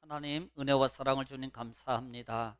하나님 은혜와 사랑을 주님 감사합니다.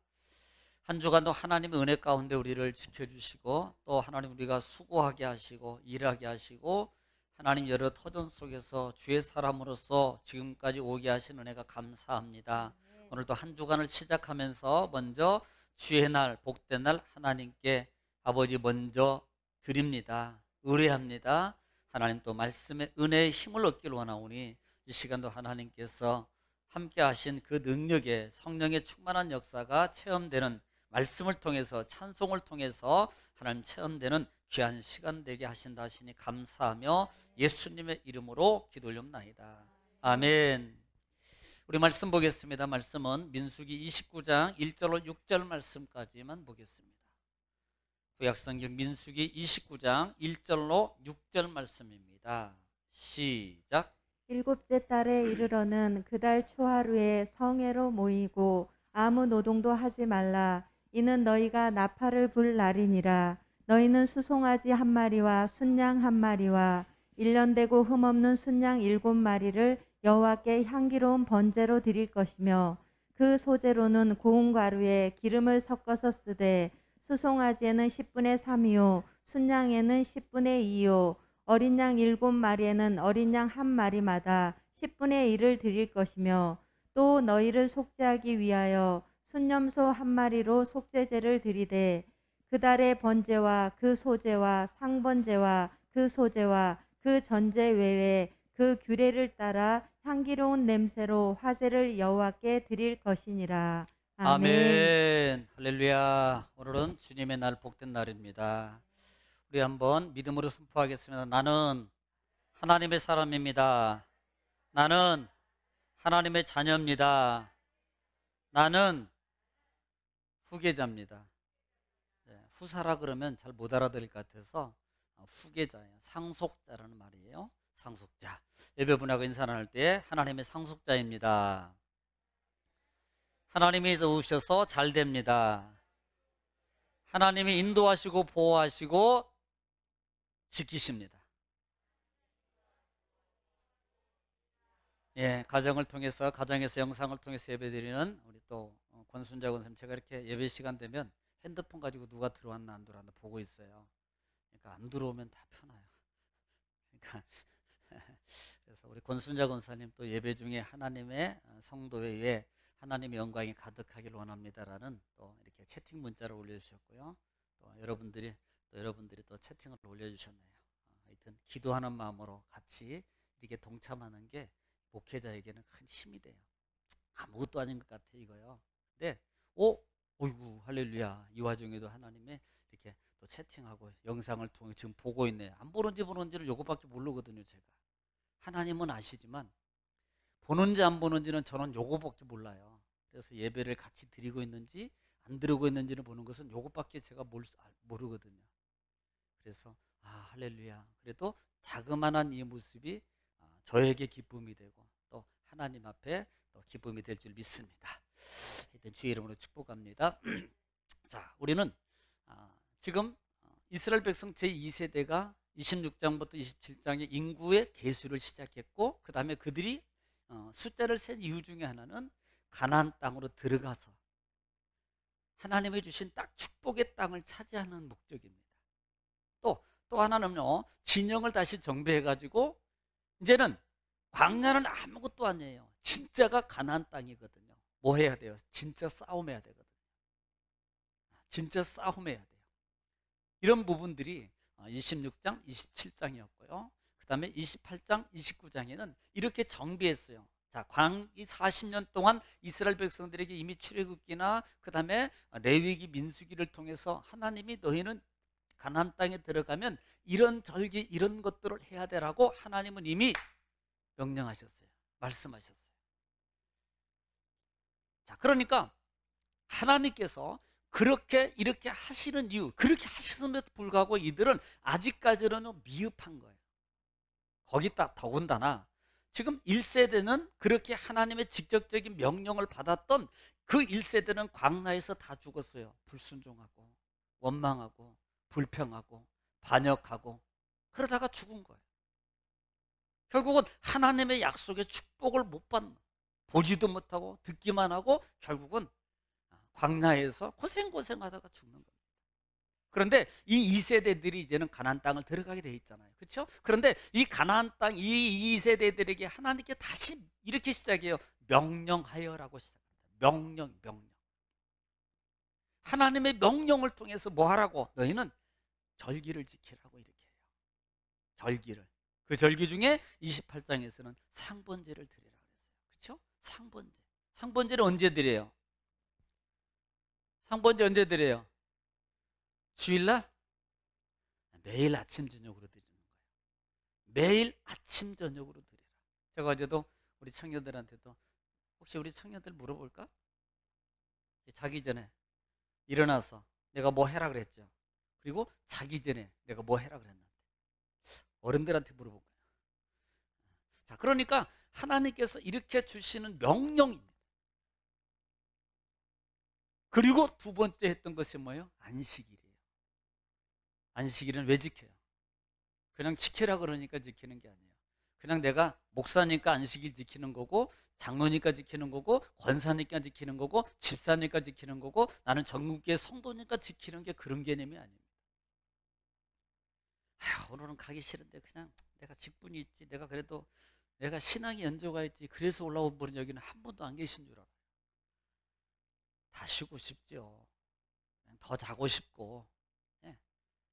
한 주간도 하나님의 은혜 가운데 우리를 지켜주시고 또 하나님 우리가 수고하게 하시고 일하게 하시고 하나님 여러 터전 속에서 주의 사람으로서 지금까지 오게 하신 은혜가 감사합니다. 오늘도 한 주간을 시작하면서 먼저 주의 날 복된 날 하나님께 아버지 먼저 드립니다. 의뢰합니다. 하나님 또 말씀의 은혜의 힘을 얻기를 원하오니 이 시간도 하나님께서 함께 하신 그 능력의 성령의 충만한 역사가 체험되는 말씀을 통해서 찬송을 통해서 하나님 체험되는 귀한 시간 되게 하신다 하시니 감사하며 예수님의 이름으로 기도 올립나이다. 아멘. 우리 말씀 보겠습니다. 말씀은 민수기 29장 1절로 6절 말씀까지만 보겠습니다. 구약성경 민수기 29장 1절로 6절 말씀입니다. 시작. 일곱째 달에 이르러는 그 달 초하루에 성회로 모이고 아무 노동도 하지 말라. 이는 너희가 나팔을 불 날이니라. 너희는 수송아지 한 마리와 순양 한 마리와 일년되고 흠없는 순양 7마리를 여호와께 향기로운 번제로 드릴 것이며 그 소제로는 고운 가루에 기름을 섞어서 쓰되 수송아지에는 10분의 3이요 순양에는 10분의 2요 어린 양 7마리에는 어린 양 한 마리마다 10분의 1을 드릴 것이며 또 너희를 속죄하기 위하여 순념소 한 마리로 속죄제를 드리되 그 달의 번제와 그 소제와 상번제와 그 소제와 그 전제 외에 그 규례를 따라 향기로운 냄새로 화제를 여호와께 드릴 것이니라. 아멘. 아멘. 할렐루야. 오늘은 주님의 날 복된 날입니다. 우리 한번 믿음으로 선포하겠습니다. 나는 하나님의 사람입니다. 나는 하나님의 자녀입니다. 나는 후계자입니다. 후사라 그러면 잘 못 알아들을 것 같아서 후계자예요. 상속자라는 말이에요. 상속자. 예배분하고 인사 나눌 때 하나님의 상속자입니다. 하나님이 도우셔서 잘 됩니다. 하나님이 인도하시고 보호하시고 지키십니다. 가정을 통해서 가정에서 영상을 통해서 예배드리는 우리 또 권순자 권사님, 제가 이렇게 예배 시간 되면 핸드폰 가지고 누가 들어왔나 안 들어왔나 보고 있어요. 그러니까 안 들어오면 다 편해요. 그러니까 그래서 우리 권순자 권사님 또 예배 중에 하나님의 성도회에 하나님의 영광이 가득하기를 원합니다라는 또 이렇게 채팅 문자를 올려주셨고요. 또 여러분들이 또 채팅을 올려주셨네요. 하여튼 기도하는 마음으로 같이 이렇게 동참하는 게 목회자에게는 큰 힘이 돼요. 아무것도 아닌 것 같아 이거요. 근데 어이구 할렐루야, 이 와중에도 하나님의 이렇게 또 채팅하고 영상을 통해 지금 보고 있네요. 안 보는지를 요거밖에 모르거든요. 제가 하나님은 아시지만 보는지 안 보는지는 저는 요거밖에 몰라요. 그래서 예배를 같이 드리고 있는지 안 드리고 있는지를 보는 것은 요거밖에 제가 모르거든요. 그래서 할렐루야, 그래도 자그마한 이 모습이 저에게 기쁨이 되고 또 하나님 앞에 또 기쁨이 될 줄 믿습니다. 일단 주의 이름으로 축복합니다. 자, 우리는 지금 이스라엘 백성 제2세대가 26장부터 27장의 인구의 계수를 시작했고, 그 다음에 그들이 숫자를 센 이유 중에 하나는 가나안 땅으로 들어가서 하나님이 주신 딱 축복의 땅을 차지하는 목적입니다. 또 하나는요, 진영을 다시 정비해가지고 이제는 광야는 아무것도 아니에요. 진짜가 가나안 땅이거든요. 뭐 해야 돼요? 진짜 싸움해야 되거든요. 진짜 싸움해야 돼요. 이런 부분들이 26장, 27장이었고요. 그 다음에 28장, 29장에는 이렇게 정비했어요. 자, 이 40년 동안 이스라엘 백성들에게 이미 출애굽기나 그 다음에 레위기, 민수기를 통해서 하나님이 너희는 가나안 땅에 들어가면 이런 절기, 이런 것들을 해야 되라고 하나님은 이미 명령하셨어요. 말씀하셨어요. 자, 그러니까 하나님께서 이렇게 하시는 이유, 그렇게 하셨음에도 불구하고 이들은 아직까지는 미흡한 거예요. 거기다 더군다나 지금 1세대는 그렇게 하나님의 직접적인 명령을 받았던 그 1세대는 광야에서 다 죽었어요. 불순종하고 원망하고 불평하고 반역하고 그러다가 죽은 거예요. 결국은 하나님의 약속의 축복을 못 받는, 보지도 못하고 듣기만 하고 결국은 광야에서 고생하다가 죽는 겁니다. 그런데 이 2세대들이 이제는 가나안 땅을 들어가게 돼 있잖아요. 그렇죠? 그런데 이 가나안 땅 이 2세대들에게 하나님께 다시 이렇게 시작해요. 명령하여라고 시작합니다. 명령. 하나님의 명령을 통해서 뭐 하라고? 너희는 절기를 지키라고 이렇게 해요. 절기를. 그 절기 중에 28장에서는 상번제를 드리라 그랬어요. 그렇죠? 상번제를 언제 드려요? 상번제 언제 드려요? 주일날? 매일 아침 저녁으로 드리는 거예요. 매일 아침 저녁으로 드리라. 제가 어제도 우리 청년들한테도 혹시 우리 청년들 물어볼까? 자기 전에 일어나서 내가 뭐 해라 그랬죠. 그리고 자기 전에 내가 뭐 해라 그랬는데 어른들한테 물어볼까요? 자, 그러니까 하나님께서 이렇게 주시는 명령입니다. 그리고 두 번째 했던 것이 뭐예요? 안식일이에요. 안식일은 왜 지켜요? 그냥 지키라 그러니까 지키는 게 아니에요. 그냥 내가 목사니까 안식일 지키는 거고, 장로니까 지키는 거고, 권사니까 지키는 거고, 집사니까 지키는 거고, 나는 전국교회 성도니까 지키는 게 그런 개념이 아닙니다. 오늘은 가기 싫은데 그냥 내가 직분이 있지, 내가 그래도 내가 신앙의 연조가 있지, 그래서 올라온 분은 여기는 한 분도 안 계신 줄 알아요. 다 쉬고 싶죠. 더 자고 싶고. 예.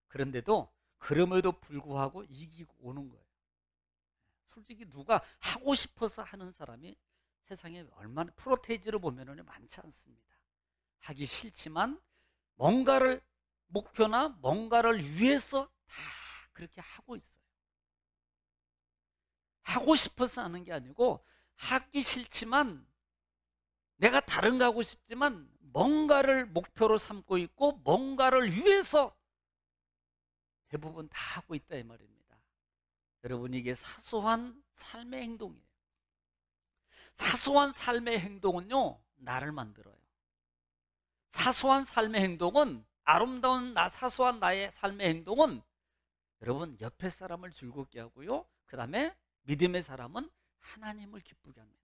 그런데도 그럼에도 불구하고 이기고 오는 거예요. 솔직히 누가 하고 싶어서 하는 사람이 세상에 얼마나 프로테이지로 보면은 많지 않습니다. 하기 싫지만 뭔가를 목표나 뭔가를 위해서 다 그렇게 하고 있어요. 하고 싶어서 하는 게 아니고 하기 싫지만 내가 다른 거 하고 싶지만 뭔가를 목표로 삼고 있고 뭔가를 위해서 대부분 다 하고 있다 이 말입니다. 여러분, 이게 사소한 삶의 행동이에요. 사소한 삶의 행동은요, 나를 만들어요. 사소한 삶의 행동은, 아름다운 사소한 나의 삶의 행동은 여러분 옆에 사람을 즐겁게 하고요, 그 다음에 믿음의 사람은 하나님을 기쁘게 합니다.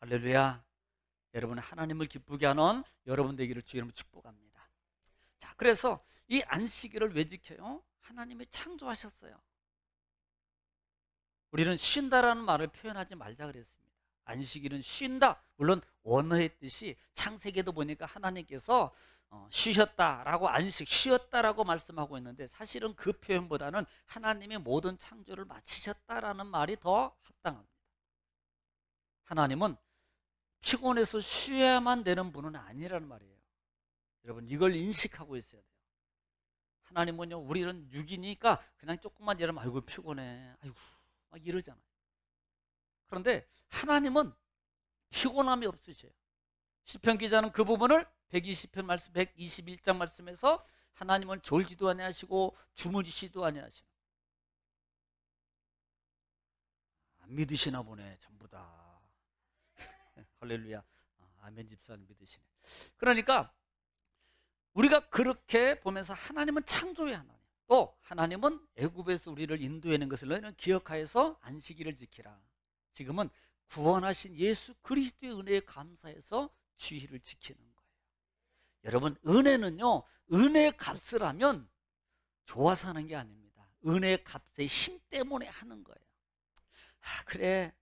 할렐루야. 여러분, 하나님을 기쁘게 하는 여러분 되기를 주의 이름으로 축복합니다. 자, 그래서 이 안식일을 왜 지켜요? 하나님이 창조하셨어요. 우리는 쉰다라는 말을 표현하지 말자 그랬습니다. 안식일은 쉰다. 물론 원어의 뜻이 창세기에도 보니까 하나님께서 쉬셨다라고, 쉬었다라고 말씀하고 있는데, 사실은 그 표현보다는 하나님이 모든 창조를 마치셨다라는 말이 더 합당합니다. 하나님은 피곤해서 쉬어야만 되는 분은 아니라는 말이에요. 여러분, 이걸 인식하고 있어야 돼요. 하나님은요, 우리는 육이니까 그냥 조금만 일하면 아이고 피곤해, 아이고 막 이러잖아요. 그런데 하나님은 피곤함이 없으셔요. 시편 기자는 그 부분을 120편 말씀, 121장 말씀에서 하나님은 졸지도 아니하시고 주무시지도 아니하시고. 안 믿으시나 보네, 전부 다. 할렐루야. 아멘. 집사님 믿으시네. 그러니까 우리가 그렇게 보면서 하나님은 창조의 하나님, 또 하나님은 애굽에서 우리를 인도해낸 것을 너희는 기억하여서 안식일을 지키라. 지금은 구원하신 예수 그리스도의 은혜에 감사해서 주일을 지키는 거예요. 여러분, 은혜는요, 은혜의 값을 하면 좋아서 하는 게 아닙니다. 은혜의 값의 힘 때문에 하는 거예요. 그래,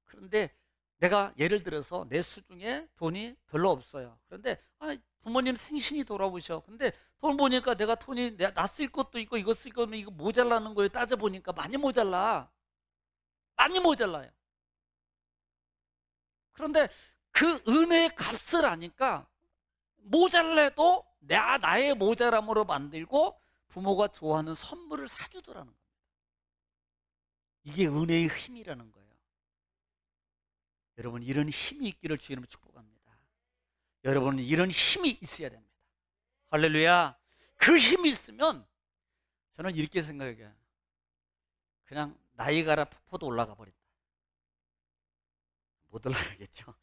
그런데 내가 예를 들어서 내 수중에 돈이 별로 없어요. 그런데 부모님 생신이 돌아오셔. 근데 돈 보니까 내가 돈이 나 쓸 것도 있고 이거 쓸 거면 이거 모자라는 거예요. 따져보니까 많이 모자라. 많이 모자라요. 그런데 그 은혜의 값을 아니까 모자라도 나의 모자람으로 만들고 부모가 좋아하는 선물을 사주더라는 겁니다. 이게 은혜의 힘이라는 거예요. 여러분, 이런 힘이 있기를 주님으로 축복합니다. 여러분은 이런 힘이 있어야 됩니다. 할렐루야. 그 힘이 있으면 저는 이렇게 생각해요. 그냥 나이가라 폭포도 올라가 버린다. 못 올라가겠죠.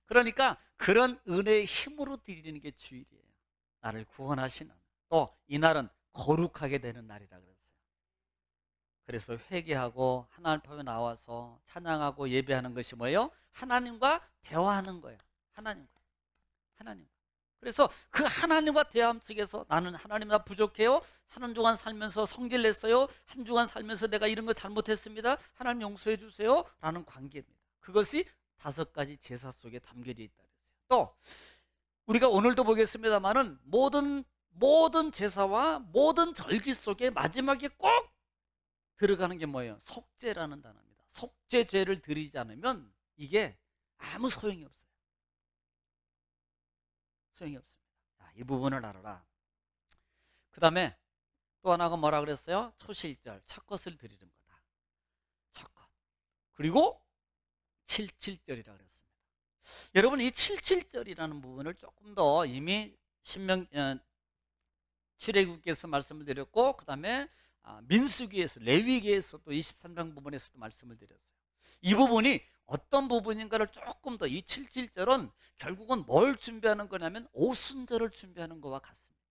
그러니까 그런 은혜의 힘으로 드리는 게 주일이에요. 나를 구원하시는, 또 이날은 거룩하게 되는 날이라 그랬어요. 그래서 회개하고 하나님 앞에 나와서 찬양하고 예배하는 것이 뭐예요? 하나님과 대화하는 거예요. 하나님. 그래서 그 하나님과 대화함 속에서 나는 하나님 나 부족해요. 한 주간 살면서 성질 냈어요. 한 주간 살면서 내가 이런 거 잘못했습니다. 하나님 용서해 주세요. 라는 관계입니다. 그것이 5가지 제사 속에 담겨져 있다 그랬어요. 또 우리가 오늘도 보겠습니다만은 모든 제사와 모든 절기 속에 마지막에 꼭 들어가는 게 뭐예요? 속죄라는 단어입니다. 속죄죄를 드리지 않으면 이게 아무 소용이 없어요. 소용이 없습니다. 자, 이 부분을 알아라. 그 다음에 또 하나가 뭐라 그랬어요? 초실절, 첫 것을 드리는 거다. 첫 것. 그리고 칠칠절이라 그랬습니다. 여러분, 이 칠칠절이라는 부분을 조금 더 이미 출애굽기에서 말씀을 드렸고, 그 다음에 민수기에서, 레위기에서 또 23장 부분에서도 말씀을 드렸어요. 이 부분이 어떤 부분인가를 조금 더, 이 칠칠절은 결국은 뭘 준비하는 거냐면 오순절을 준비하는 것과 같습니다.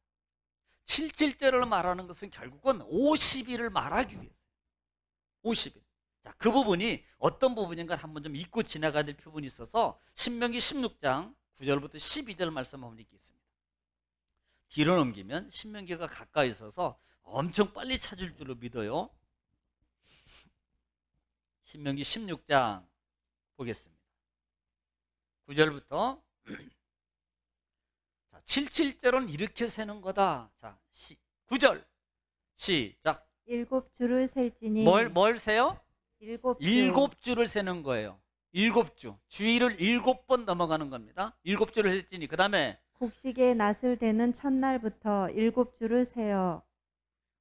칠칠절을 말하는 것은 결국은 50일을 말하기 위해서 50일. 자, 그 부분이 어떤 부분인가 한번 좀 잊고 지나가야 될 부분이 있어서 신명기 16장 9절부터 12절 말씀 한번 읽겠습니다. 뒤로 넘기면 신명기가 가까이 있어서 엄청 빨리 찾을 줄로 믿어요. 신명기 16장 보겠습니다. 9절부터 자, 77절은 이렇게 세는 거다. 자, 9절 시작. 7주를 셀지니 뭘 세요? 7주 7주를 세는 거예요. 7주. 주일을 7번 넘어가는 겁니다. 7주를 세지니 그 다음에 곡식의 낫을 대는 첫날부터 7주를 세어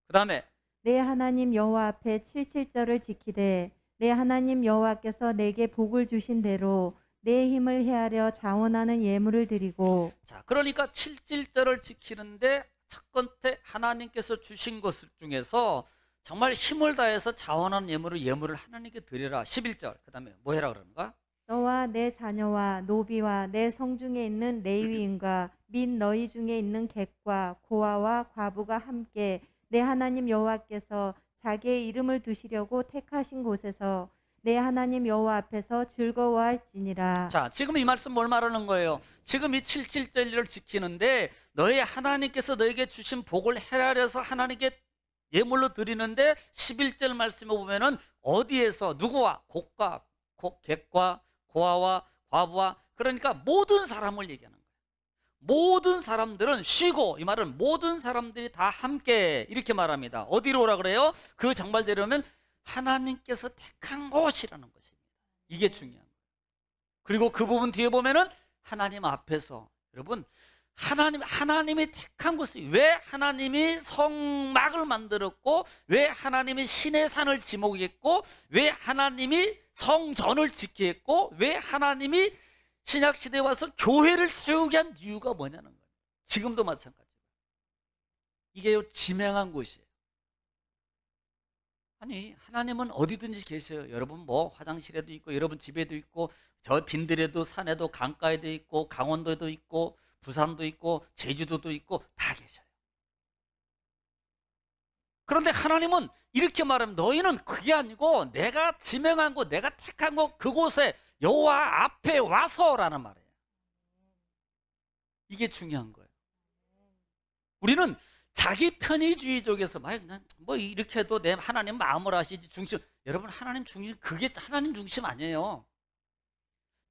그 다음에 내 하나님 여호와 앞에 칠칠절을 지키되 내 하나님 여호와께서 내게 복을 주신 대로 내 힘을 헤아려 자원하는 예물을 드리고. 자, 그러니까 칠칠절을 지키는데 첫 번째 하나님께서 주신 것 중에서 정말 힘을 다해서 자원하는 예물을 하나님께 드리라. 11절. 그 다음에 뭐 해라 그러는가? 너와 내 자녀와 노비와 내 성중에 있는 레위인과 및 너희 중에 있는 객과 고아와 과부가 함께 내 하나님 여호와께서 자기의 이름을 두시려고 택하신 곳에서 내 하나님 여호와 앞에서 즐거워할지니라. 자, 지금 이 말씀 뭘 말하는 거예요? 지금 이 칠칠절을 지키는데 너희 하나님께서 너에게 주신 복을 헤아려서 하나님께 예물로 드리는데 11절 말씀에 보면은 어디에서 누구와 객과 고아와 과부와, 그러니까 모든 사람을 얘기하는 거예요. 모든 사람들은 쉬고, 이 말은 모든 사람들이 다 함께 이렇게 말합니다. 어디로 오라 그래요? 그 정말대로면 하나님께서 택한 곳이라는 것입니다. 이게 중요한 거예요. 그리고 그 부분 뒤에 보면은 하나님 앞에서, 여러분, 하나님이 택한 곳이, 왜 하나님이 성막을 만들었고, 왜 하나님이 신의 산을 지목했고, 왜 하나님이 성전을 짓게 했고, 왜 하나님이 신약시대에 와서 교회를 세우게 한 이유가 뭐냐는 거예요. 지금도 마찬가지예요. 이게요, 지명한 곳이에요. 아니, 하나님은 어디든지 계셔요. 여러분 뭐 화장실에도 있고, 여러분 집에도 있고, 저 빈들에도, 산에도, 강가에도 있고, 강원도에도 있고, 부산도 있고, 제주도도 있고, 다 계셔요. 그런데 하나님은 이렇게 말하면 너희는 그게 아니고 내가 지명한 곳, 내가 택한 곳, 그곳에 여호와 앞에 와서라는 말이에요. 이게 중요한 거예요. 우리는 자기 편의주의적에서 그냥 뭐 이렇게 해도 내 하나님 마음을 아시지 중심. 여러분, 하나님 중심, 그게 하나님 중심 아니에요.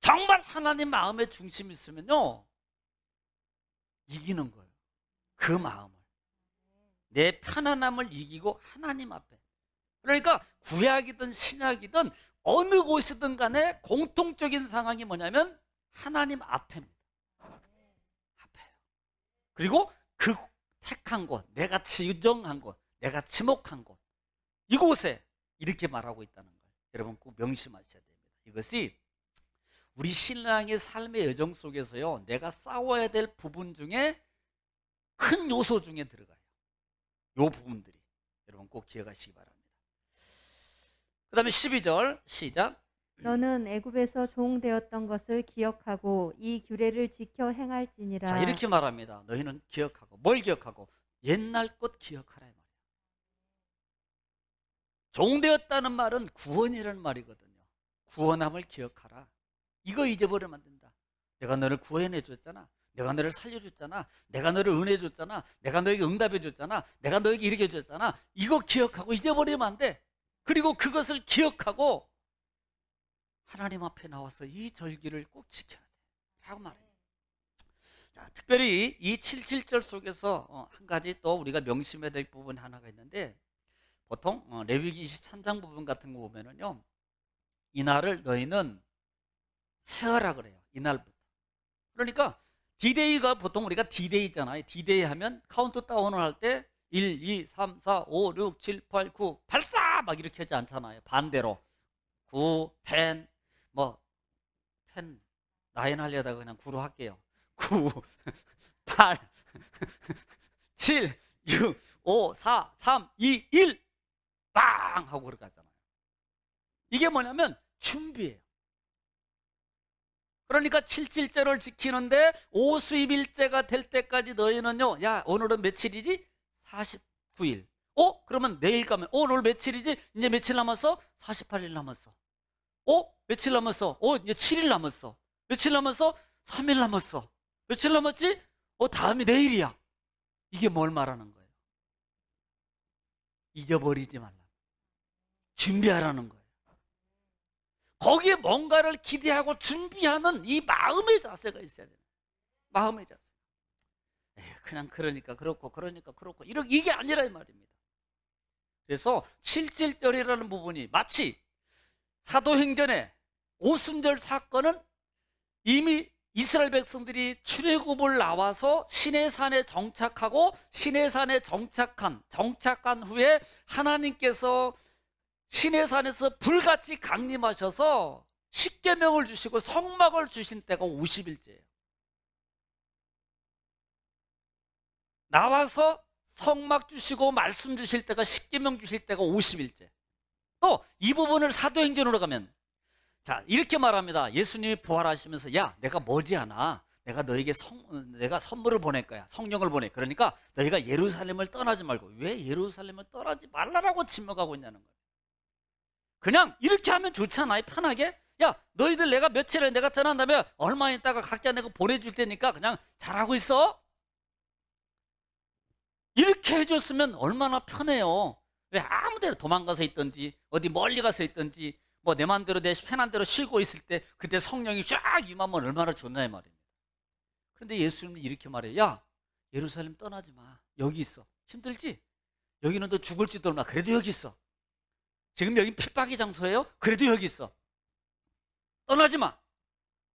정말 하나님 마음의 중심이 있으면요, 이기는 거예요. 그 마음을, 내 편안함을 이기고 하나님 앞에. 그러니까 구약이든 신약이든 어느 곳이든 간에 공통적인 상황이 뭐냐면 하나님 앞에입니다. 앞에요. 그리고 그 택한 곳, 내가 지정한 곳, 내가 지목한 곳, 이곳에 이렇게 말하고 있다는 거예요. 여러분 꼭 명심하셔야 됩니다. 이것이 우리 신앙의 삶의 여정 속에서요, 내가 싸워야 될 부분 중에 큰 요소 중에 들어가요. 요 부분들이 여러분 꼭 기억하시기 바랍니다. 그 다음에 12절 시작. 너는 애굽에서 종되었던 것을 기억하고 이 규례를 지켜 행할지니라. 자, 이렇게 말합니다. 너희는 기억하고, 뭘 기억하고? 옛날 것 기억하라 이 말이에요. 종되었다는 말은 구원이라는 말이거든요. 구원함을 기억하라. 이거 잊어버리면 안 된다. 내가 너를 구원해 줬잖아. 내가 너를 살려줬잖아. 내가 너를 은혜 줬잖아. 내가 너에게 응답해 줬잖아. 내가 너에게 이렇게 줬잖아. 이거 기억하고 잊어버리면 안 돼. 그리고 그것을 기억하고 하나님 앞에 나와서 이 절기를 꼭 지켜야 돼 라고 말해요. 자, 특별히 이 77절 속에서 한 가지 또 우리가 명심해야 될 부분이 하나가 있는데, 보통 레위기 23장 부분 같은 거 보면은요, 이날을 너희는 세어라 그래요. 이날부터. 그러니까 D-Day가 보통 우리가 D-Day 있잖아요. D-Day 하면 카운트다운을 할 때 1, 2, 3, 4, 5, 6, 7, 8, 9, 발사! 막 이렇게 하지 않잖아요. 반대로 9, 10, 뭐 10, 9 하려다가 그냥 9로 할게요. 9, 8, 7, 6, 5, 4, 3, 2, 1 빵! 하고 그렇게 하잖아요. 이게 뭐냐면 준비예요. 그러니까 77절을 지키는데 오수입일제가 될 때까지 너희는요, 야, 오늘은 며칠이지? 49일. 그러면 내일 가면 오늘 며칠이지? 이제 며칠 남았어? 48일 남았어. 며칠 남았어? 이제 7일 남았어. 며칠 남았어? 3일 남았어. 며칠 남았지? 다음이 내일이야. 이게 뭘 말하는 거예요? 잊어버리지 말라. 준비하라는 거예요. 거기에 뭔가를 기대하고 준비하는 이 마음의 자세가 있어야 돼요. 마음의 자세. 그냥 그러니까 그렇고 이게 아니라 이 말입니다. 그래서 77절이라는 부분이 마치 사도행전의 오순절 사건은 이미 이스라엘 백성들이 출애굽을 나와서 시내산에 정착하고 시내산에 정착한 후에 하나님께서 시내산에서 불같이 강림하셔서 십계명을 주시고 성막을 주신 때가 50일째예요. 나와서 성막 주시고 말씀 주실 때가 십계명 주실 때가 50일째. 또 이 부분을 사도행전으로 가면, 자, 이렇게 말합니다. 예수님이 부활하시면서, 야, 내가 머지않아 내가 너에게 내가 선물을 보낼 거야. 성령을 보내. 그러니까 너희가 예루살렘을 떠나지 말고. 왜 예루살렘을 떠나지 말라라고 지명하고 있냐는 거예요. 그냥 이렇게 하면 좋잖아요. 편하게. 야, 너희들 내가 며칠에 내가 떠난다면 얼마 있다가 각자 내가 보내줄 테니까 그냥 잘하고 있어. 이렇게 해줬으면 얼마나 편해요. 왜 아무 데나 도망가서 있든지 어디 멀리 가서 있든지 뭐 내 맘대로 내 편한 대로 쉬고 있을 때 그때 성령이 쫙 임하면 얼마나 좋나 이 말입니다. 그런데 예수님은 이렇게 말해요. 야, 예루살렘 떠나지 마. 여기 있어. 힘들지? 여기는 너 죽을지도 몰라. 그래도 여기 있어. 지금 여기 핍박의 장소예요? 그래도 여기 있어. 떠나지 마.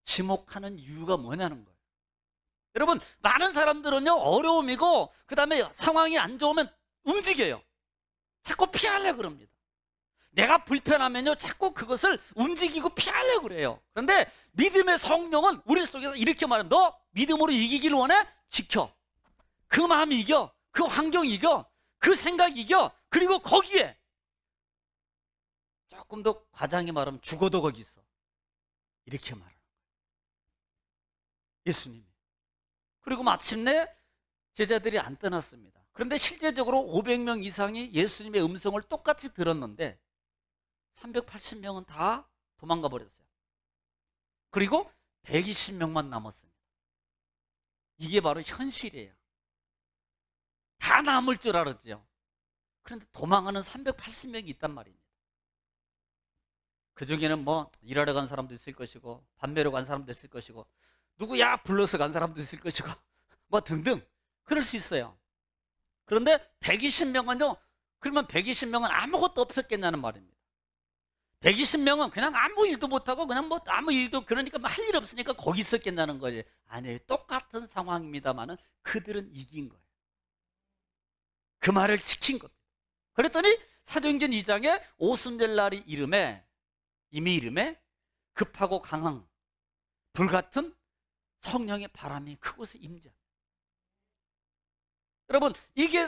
지목하는 이유가 뭐냐는 거예요. 여러분, 많은 사람들은요, 어려움이고 그 다음에 상황이 안 좋으면 움직여요. 자꾸 피하려고 그럽니다. 내가 불편하면요, 자꾸 그것을 움직이고 피하려고 그래요. 그런데 믿음의 성령은 우리 속에서 이렇게 말하면, 너 믿음으로 이기기를 원해? 지켜. 그 마음이 이겨. 그 환경이 이겨. 그 생각이 이겨. 그리고 거기에 조금 더 과장히 말하면 죽어도 거기 있어. 이렇게 말하는 거예요. 예수님이. 그리고 마침내 제자들이 안 떠났습니다. 그런데 실제적으로 500명 이상이 예수님의 음성을 똑같이 들었는데 380명은 다 도망가 버렸어요. 그리고 120명만 남았습니다. 이게 바로 현실이에요. 다 남을 줄 알았죠. 그런데 도망하는 380명이 있단 말입니다. 그 중에는 뭐 일하러 간 사람도 있을 것이고 반매로 간 사람도 있을 것이고 누구야 불러서 간 사람도 있을 것이고 뭐 등등 그럴 수 있어요. 그런데 120명은요, 그러면 120명은 아무것도 없었겠냐는 말입니다. 120명은 그냥 아무 일도 못하고 그냥 뭐 아무 일도 그러니까 뭐 할 일 없으니까 거기 있었겠냐는 거지. 아니에요. 똑같은 상황입니다만은 그들은 이긴 거예요. 그 말을 지킨 겁니다. 그랬더니 사도행전 2장에 오순절 날이 이미 이름에 급하고 강한 불같은 성령의 바람이 그곳에 임재합니다. 여러분, 이게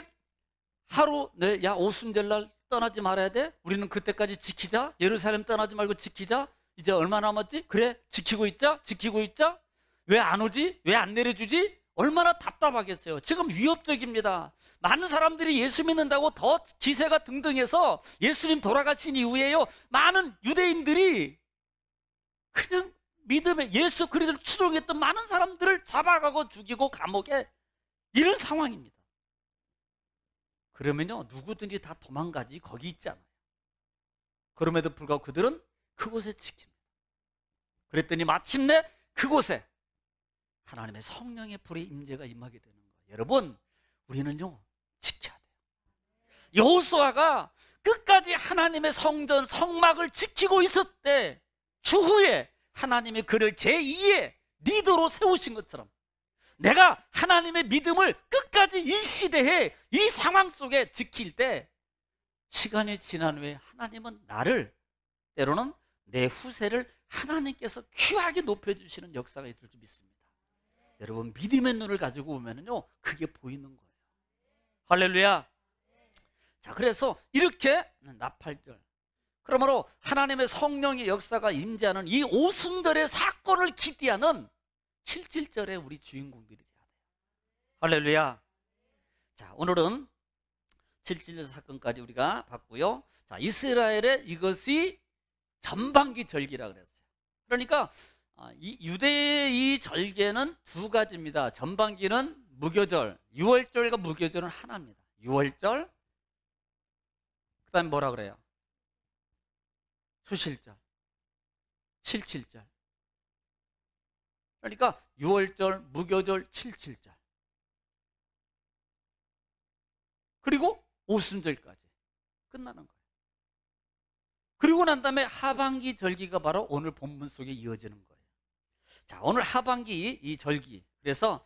하루 야 오순절 날 떠나지 말아야 돼? 우리는 그때까지 지키자. 예루살렘 떠나지 말고 지키자. 이제 얼마 남았지? 그래, 지키고 있자. 왜 안 오지? 왜 안 내려주지? 얼마나 답답하겠어요. 지금 위협적입니다. 많은 사람들이 예수 믿는다고 더 기세가 등등해서 예수님 돌아가신 이후에요, 많은 유대인들이 그냥 믿음에 예수 그리스도를 추종했던 많은 사람들을 잡아가고 죽이고 감옥에, 이런 상황입니다. 그러면요, 누구든지 다 도망가지 거기 있지 않아요. 그럼에도 불구하고 그들은 그곳에 지킵니다. 그랬더니 마침내 그곳에 하나님의 성령의 불의 임재가 임하게 되는 거예요. 여러분, 우리는요 지켜야 돼요. 여호수아가 끝까지 하나님의 성전 성막을 지키고 있었대. 추후에 하나님이 그를 제2의 리더로 세우신 것처럼, 내가 하나님의 믿음을 끝까지 이 시대에 이 상황 속에 지킬 때, 시간이 지난 후에 하나님은 나를, 때로는 내 후세를 하나님께서 귀하게 높여주시는 역사가 있을 줄 믿습니다. 여러분, 믿음의 눈을 가지고 보면요 그게 보이는 거예요. 할렐루야. 자, 그래서 이렇게 나팔절, 그러므로 하나님의 성령의 역사가 임재하는 이 오순절의 사건을 기대하는 77절의 우리 주인공들이 돼야 돼요. 할렐루야. 자, 오늘은 77절 사건까지 우리가 봤고요. 자, 이스라엘의 이것이 전반기 절기라 그랬어요. 그러니까 이 유대의 이 절개는 두 가지입니다. 전반기는 무교절, 유월절과 무교절은 하나입니다. 유월절, 그 다음에 뭐라 그래요? 수실절, 77절. 그러니까 유월절, 무교절, 77절, 그리고 오순절까지 끝나는 거예요. 그리고 난 다음에 하반기 절기가 바로 오늘 본문 속에 이어지는 거예요. 자, 오늘 하반기 이 절기, 그래서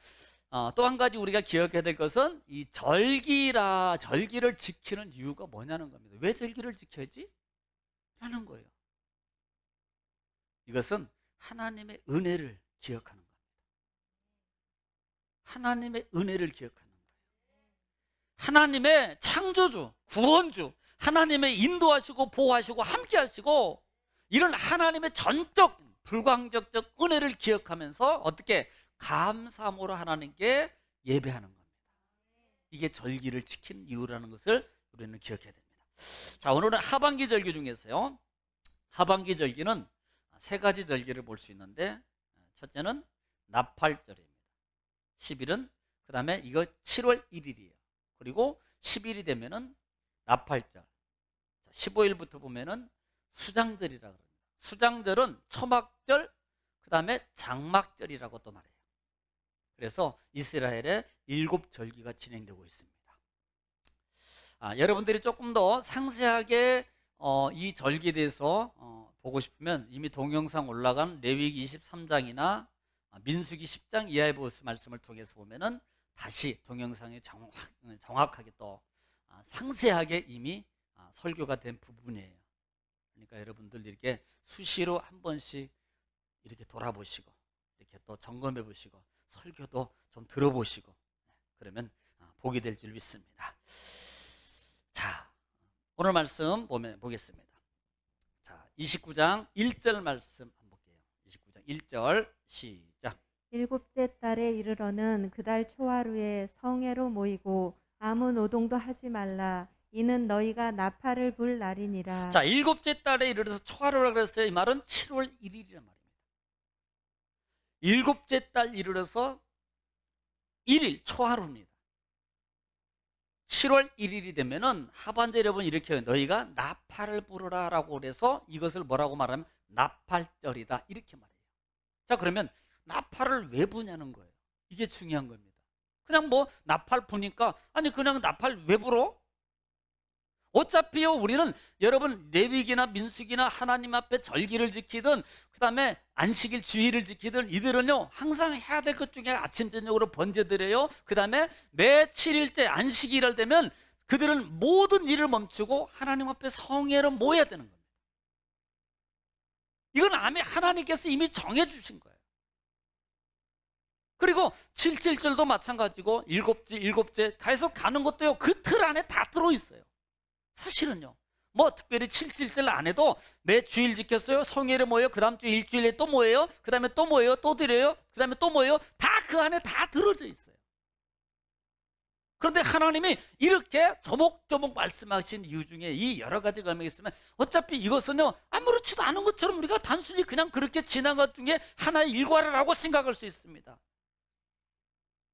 또 한 가지 우리가 기억해야 될 것은 이 절기를 지키는 이유가 뭐냐는 겁니다. 왜 절기를 지켜야지? 라는 거예요. 이것은 하나님의 은혜를 기억하는 겁니다. 하나님의 은혜를 기억하는 거예요. 하나님의 창조주, 구원주, 하나님의 인도하시고 보호하시고 함께 하시고, 이런 하나님의 전적 불광적적 은혜를 기억하면서 어떻게 감사함으로 하나님께 예배하는 겁니다. 이게 절기를 지키는 이유라는 것을 우리는 기억해야 됩니다. 자, 오늘은 하반기 절기 중에서요, 하반기 절기는 세 가지 절기를 볼 수 있는데, 첫째는 나팔절입니다. 10일은, 그 다음에 이거 7월 1일이에요. 그리고 10일이 되면은 나팔절, 15일부터 보면은 수장절이라고 합니다. 수장절은 초막절, 그 다음에 장막절이라고 또 말해요. 그래서 이스라엘의 7절기가 진행되고 있습니다. 여러분들이 조금 더 상세하게 이 절기에 대해서 보고 싶으면 이미 동영상 올라간 레위기 23장이나 민수기 10장 이하의 말씀을 통해서 보면은 다시 동영상에 정확하게 또 상세하게 이미 설교가 된 부분이에요. 그러니까 여러분들 이렇게 수시로 한 번씩 이렇게 돌아보시고, 이렇게 또 점검해 보시고, 설교도 좀 들어보시고, 그러면 복이 될 줄 믿습니다. 자, 오늘 말씀 보겠습니다. 자, 29장 1절 말씀 한번 볼게요. 29장 1절 시작. 일곱째 달에 이르러는 그달 초하루에 성회로 모이고 아무 노동도 하지 말라. 이는 너희가 나팔을 불 날이니라. 자, 일곱째 달에 이르러서 초하루라 그랬어요. 이 말은 7월 1일이란 말입니다. 일곱째 달 이르러서 1일 초하루입니다. 7월 1일이 되면은 하반절 여러분 이렇게 해요. 너희가 나팔을 부르라 라고 그래서 이것을 뭐라고 말하면 나팔절이다 이렇게 말해요. 자, 그러면 나팔을 왜 부냐는 거예요. 이게 중요한 겁니다. 그냥 뭐 나팔 부니까, 아니 그냥 나팔 왜 불어? 어차피요 우리는 여러분 레위기나 민수기나 하나님 앞에 절기를 지키든 그 다음에 안식일 주일을 지키든 이들은요 항상 해야 될 것 중에 아침 저녁으로 번제드려요. 그 다음에 매 7일째 안식일을 되면 그들은 모든 일을 멈추고 하나님 앞에 성회로 모여야 되는 겁니다. 이건 하나님께서 이미 정해주신 거예요. 그리고 77절도 마찬가지고 일곱째 계속 가는 것도요 그 틀 안에 다 들어있어요. 사실은요 뭐 특별히 77절 안 해도 매 주일 지켰어요. 성회를 모여요. 그 다음 주 일주일에 또 모여요. 그 다음에 또 모여요. 또 드려요. 그 다음에 또 모여요. 다 그 안에 다 들어져 있어요. 그런데 하나님이 이렇게 조목조목 말씀하신 이유 중에 이 여러 가지가 있으면 어차피 이것은요 아무렇지도 않은 것처럼 우리가 단순히 그냥 그렇게 지난 것 중에 하나의 일과라고 생각할 수 있습니다.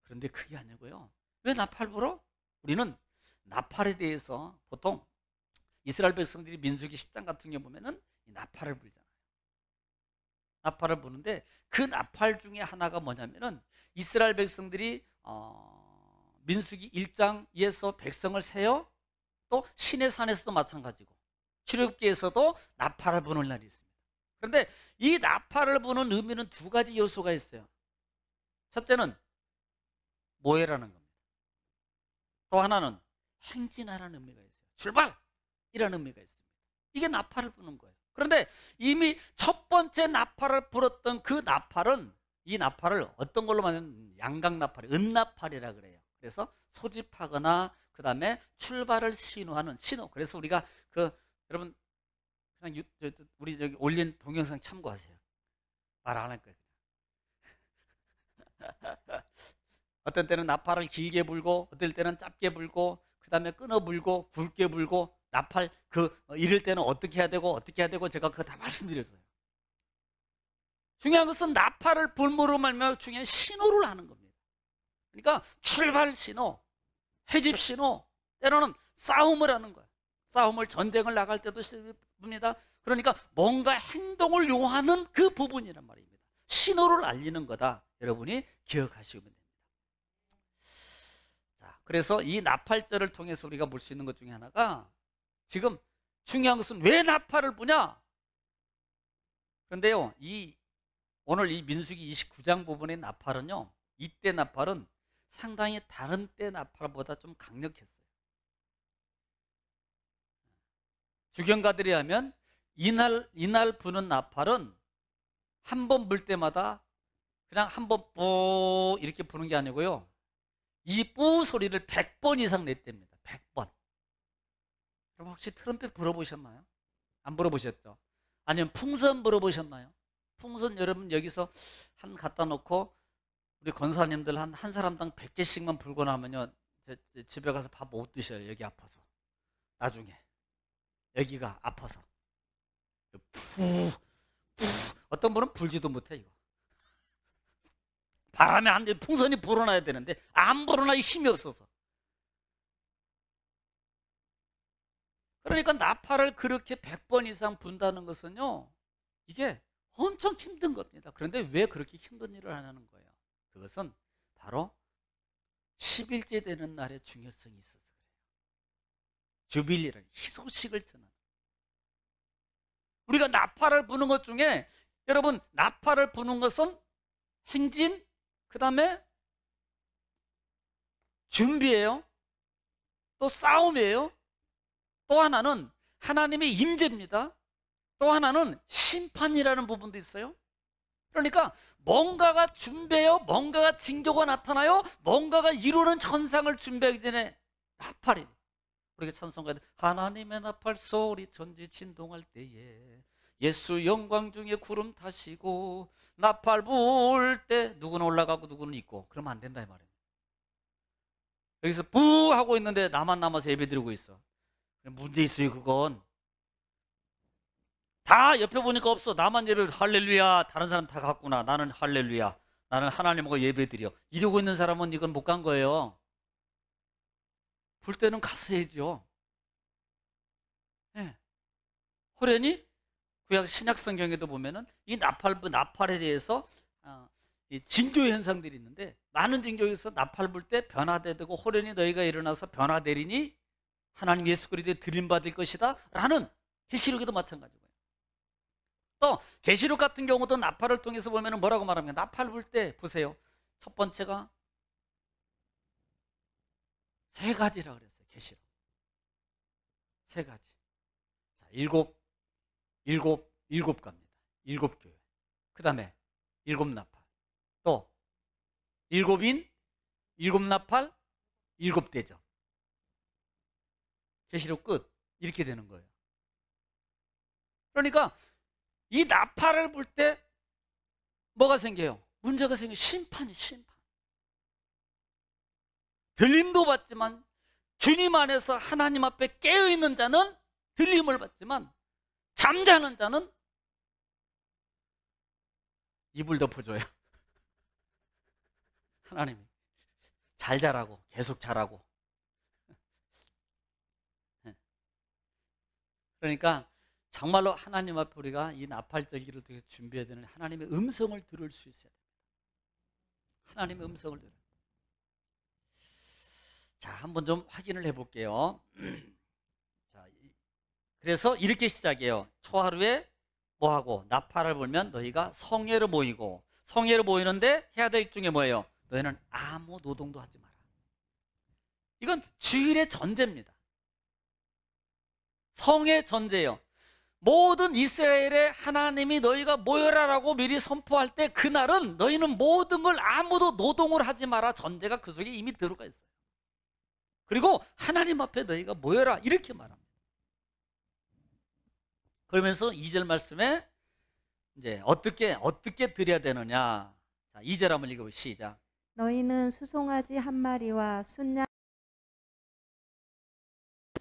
그런데 그게 아니고요. 왜 나팔 불어? 우리는 나팔에 대해서 보통 이스라엘 백성들이 민수기 10장 같은 경우 보면은 이 나팔을 불잖아요. 나팔을 부는데 그 나팔 중에 하나가 뭐냐면은 이스라엘 백성들이 민수기 1장에서 백성을 세요. 또 시내산에서도 마찬가지고 출애굽기에서도 나팔을 부는 날이 있습니다. 그런데 이 나팔을 부는 의미는 두 가지 요소가 있어요. 첫째는 모해라는 겁니다. 또 하나는 행진하라는 의미가 있어요. 출발이라는 의미가 있습니다. 이게 나팔을 부는 거예요. 그런데 이미 첫 번째 나팔을 불었던 그 나팔은 이 나팔을 어떤 걸로 만든 양각나팔, 은나팔이라 그래요. 그래서 소집하거나 그 다음에 출발을 신호하는 신호. 그래서 우리가 여러분 그냥 우리 저기 올린 동영상 참고하세요. 말 안 할 거예요. 어떤 때는 나팔을 길게 불고 어떨 때는 짧게 불고 그 다음에 끊어 불고 굵게 불고 나팔 이럴 때는 어떻게 해야 되고 제가 그거 다 말씀드렸어요. 중요한 것은 나팔을 불므로 말미암아 중요한 신호를 하는 겁니다. 그러니까 출발 신호, 회집 신호, 때로는 싸움을 하는 거예요. 싸움을 전쟁을 나갈 때도 씁니다. 그러니까 뭔가 행동을 요하는 그 부분이란 말입니다. 신호를 알리는 거다. 여러분이 기억하시면 됩니다. 자, 그래서 이 나팔절을 통해서 우리가 볼 수 있는 것 중에 하나가 지금 중요한 것은 왜 나팔을 부냐? 그런데요, 오늘 이 민수기 29장 부분의 나팔은요, 이때 나팔은 상당히 다른 때 나팔보다 좀 강력했어요. 주경가들이 하면 이날 부는 나팔은 한 번 불 때마다 그냥 한 번 뿌 이렇게 부는 게 아니고요, 이 뿌 소리를 100번 이상 냈답니다. 100번. 그럼 혹시 트럼펫 불어보셨나요? 안 불어보셨죠? 아니면 풍선 불어보셨나요? 풍선 여러분 여기서 한 갖다 놓고 우리 권사님들 한 사람당 100개씩만 불고 나면요, 집에 가서 밥 못 드셔요. 여기 아파서. 나중에 여기가 아파서 어떤 분은 불지도 못해. 이거 바람에 안 돼. 풍선이 불어나야 되는데 안 불어나기 힘이 없어서. 그러니까 나팔을 그렇게 100번 이상 분다는 것은요, 이게 엄청 힘든 겁니다. 그런데 왜 그렇게 힘든 일을 하냐는 거예요. 그것은 바로 10일째 되는 날의 중요성이 있어서 그래요. 주빌리라는 희소식을 전하는. 우리가 나팔을 부는 것 중에 여러분 나팔을 부는 것은 행진, 그 다음에 준비예요. 또 싸움이에요. 또 하나는 하나님의 임재입니다. 또 하나는 심판이라는 부분도 있어요. 그러니까 뭔가가 준비해요. 뭔가가 징조가 나타나요. 뭔가가 이루는 현상을 준비하기 전에 나팔이. 우리가 찬송가에 하나님의 나팔 소리 천지 진동할 때에 예수 영광 중에 구름 타시고 나팔 불 때 누구는 올라가고 누구는 있고 그러면 안 된다 이 말이에요. 여기서 부 하고 있는데 나만 남아서 예배 드리고 있어. 문제 있어요. 그건 다 옆에 보니까 없어. 나만 예배, 할렐루야. 다른 사람 다 갔구나. 나는 할렐루야. 나는 하나님하고 예배 드려. 이러고 있는 사람은 이건 못 간 거예요. 불 때는 갔어야죠. 네. 호련히 구약 신약 성경에도 보면은 이 나팔에 대해서 이 징조 현상들이 있는데 많은 징조에서 나팔 불 때 변화되고 호련히 너희가 일어나서 변화되리니 하나님 예수 그리스도에 드림 받을 것이다 라는 계시록에도 마찬가지고요. 또 계시록 같은 경우도 나팔을 통해서 보면 뭐라고 말합니까? 나팔 불 때 보세요. 첫 번째가 세 가지라 그랬어요. 계시록 세 가지. 자, 일곱 갑니다. 일곱 교회. 그 다음에 일곱 나팔. 또 일곱인, 일곱 나팔, 일곱 대접. 계시록 끝. 이렇게 되는 거예요. 그러니까 이 나팔을 불 때 뭐가 생겨요? 문제가 생겨요. 심판이 심판. 들림도 받지만 주님 안에서 하나님 앞에 깨어있는 자는 들림을 받지만 잠자는 자는 이불 덮어줘요. 하나님이 잘 자라고, 계속 자라고. 그러니까 정말로 하나님 앞에 우리가 이 나팔절기를 통해 준비해야 되는 하나님의 음성을 들을 수 있어야 됩니다. 하나님의 음성을 들어요. 자, 한번 좀 확인을 해볼게요. 자, 그래서 이렇게 시작해요. 초하루에 뭐하고? 나팔을 불면 너희가 성회로 모이고, 성회로 모이는데 해야 될 중에 뭐예요? 너희는 아무 노동도 하지 마라. 이건 주일의 전제입니다. 성의 전제예요. 모든 이스라엘의 하나님이 너희가 모여라라고 미리 선포할 때 그날은 너희는 모든 걸 아무도 노동을 하지 마라 전제가 그 속에 이미 들어가 있어요. 그리고 하나님 앞에 너희가 모여라 이렇게 말합니다. 그러면서 2절 말씀에 이제 어떻게 드려야 되느냐. 자, 2절 한번 읽어보시죠. 시작. 너희는 수송아지 한 마리와 순양